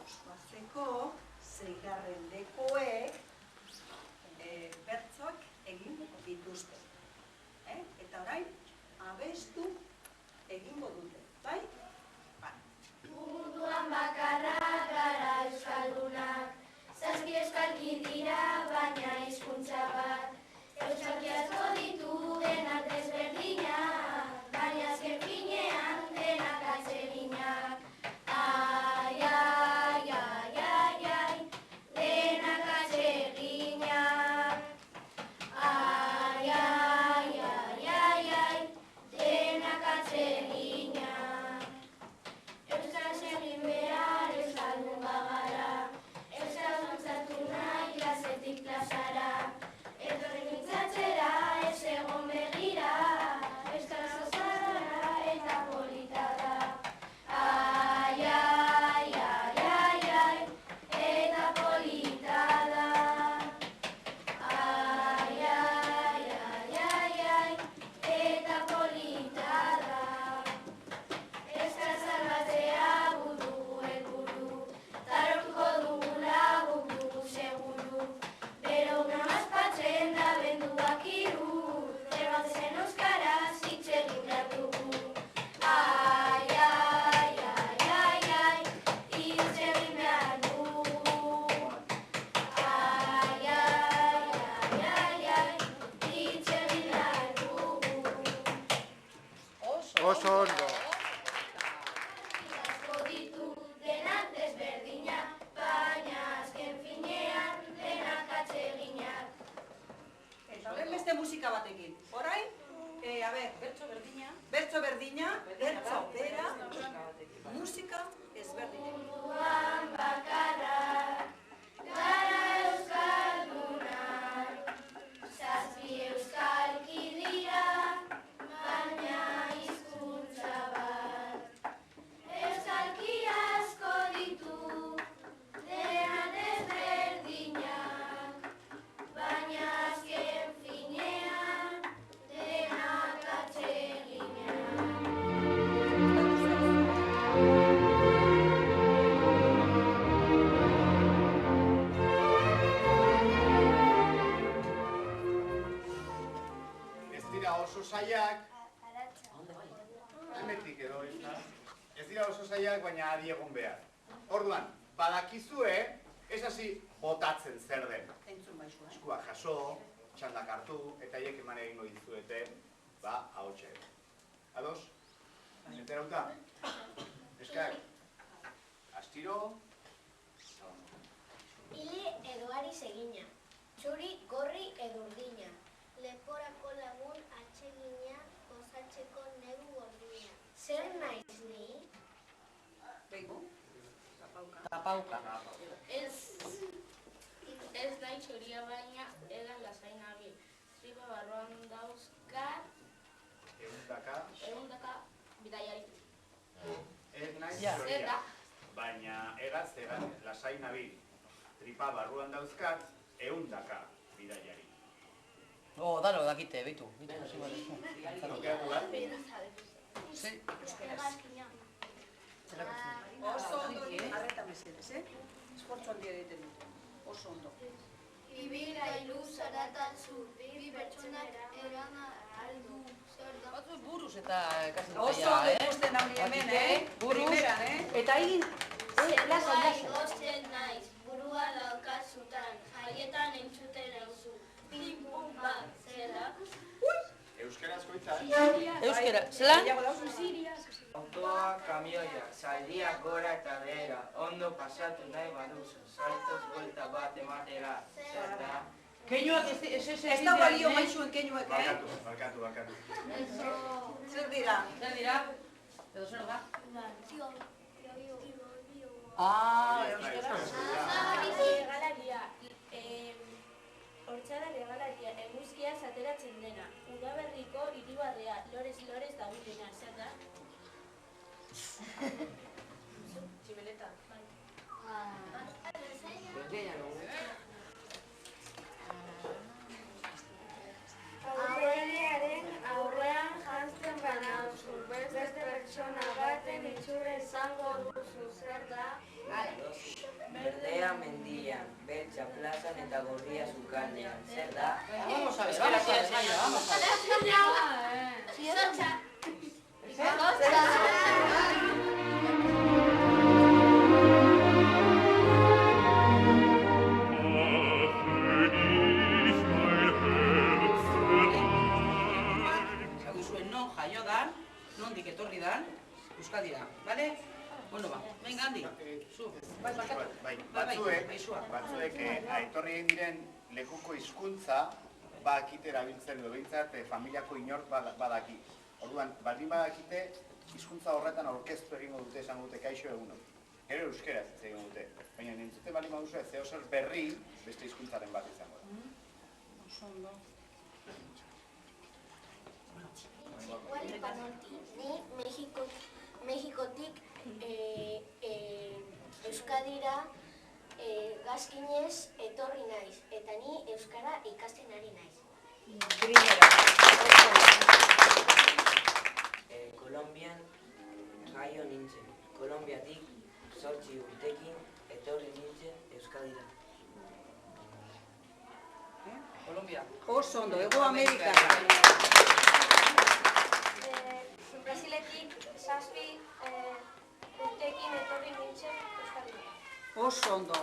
ospatzeko zeigarren lekoek bertsoak egin dituzte. Eta orain, abestu egingo dute, bai? Munduan bakarra gara euskaldunak, zazpi euskalki dira baina hizkuntza bat. Euskalki asko ditu denak desberdinak, baina azken finean denak atseginak. Ai, ai, ai, ai, ai, denak atseginak. Ai, ai, ai, ai, ai, denak atseginak. Euskaraz egin behar euskaldun bagara, euskaraz mintzatu nahi klasetik plazara. Etorri mintzatzera ez egon begira, euskaraz osara eta polita da. Ai, ai, ai, ai, ai, eta polita da. Ai, ai, ai, ai, ai, eta polita da. Euskaraz salbatzea dugu helburu, tarortuko dugula guk dugu seguru. Bero una maspatzen da benduak iru, erbatzen euskaraz hitz egin behar dugu. Ai, ai, ai, ai, ai, hitz egin behar dugu. Ai, ai, ai, ai, ai, hitz egin behar dugu. Oso ondo. Asko ditu denak desberdinak, baina azken finean denak atseginak. Eta orain beste musika batekin. Orain, bertso berdina, bertso bera, musika ezberdinekin. Munduan bakarra gara euskaldunak, zazpi euskalki dira, baina hizkuntza bat. Euskalki asko ditu, denak desberdinak, baina azken finean denak atseginak. Ez dira oso zailak, hemetik edo, ez dira oso zailak, baina adi egon behar. Orduan, badakizue, ez hasi botatzen zer den. Entzun baizu, Eskua jaso, txandak hartu, eta haiek eman egingo dizuete, ahotsa ere. Ados? Enterauta? Eskak? Astiro? Ile edo ari segina, txuri, gorri edo urdina. Leporako lagun atsegina, gozatzeko negu gordina. Zer naiz ni? Beigu? Tapauka. Ez nahi txoria baina egan lasai nabil. Tripa barruan dauzkat, ehundaka bidaiari. Ez naiz Ja. txoria, baina egaz egan lasai nabil. Tripa barruan dauzkat, 100 bidaiari. Dano dakite, bitu. Aukeragu bat? Sí. Oso ondo arreta mesedez, esfortzu handia egiten dute. Oso ondo. Ibira ilu zaratan zu, bi pertsonak erana aldu. Batzu buruz eta kasi Oso ondo ikusten hau hemen, Buruz. Primeran, Eta egin, lasai. Gosten naiz, burua daukazutan, jaietan entzuten auzu. Pim-pum bat, zela. Euskarazko hitza? Euskera, zelan? Autoa, kamioia, zaldiak gora eta behera, ondo pasatu nahi baduzu, saltoz buelta bat ematera, zer da? Keinuak ez Ez da balio maixuen keinuek, Barkatu. Zer dira? Zer dira? Edo zer da? Euskera. Legalaria, hortxara legalaria, eguzkia zateratzen dena, udaberriko hiribarrea, lorez dabilena, zer da? Txibeleta. Aureliaren aurrean jantzten banauzu, beste pertsona baten itxura izango duzu, zer da? Berdea mendian, beltza plazan eta gorria sukaldean. Zer da? Vamos a ver, vamos a ver. Zaguzuen non jaio dan, nondik etorri dan, Euskadira, bale? Bueno, ba, venga, handi, zu. Bai, batzuek etorri egin diren lekuko hizkuntza badakite erabiltzen edo behintzat familiako inork badaki. Orduan, baldin badakite, hizkuntza horretan aurkeztu egingo dute, esango dute kaixo egunon. Gero euskeraz ez egingo dute. Baina nintzute baldin baduzu ez zeozer berri beste hizkuntzaren bat izango da. Txikuali Panolti, ni Mexikotik Euskadira gazkinez etorri naiz, eta ni euskara ikasten ari naiz. Kolombian jaio nintzen. Kolombiatik 8 urtekin etorri nintzen Euskadira. Colombia. Oso ondo, Hego Amerika. Brasiletik 7 urtekin etorri nintzen Euskadira. Oso ondo.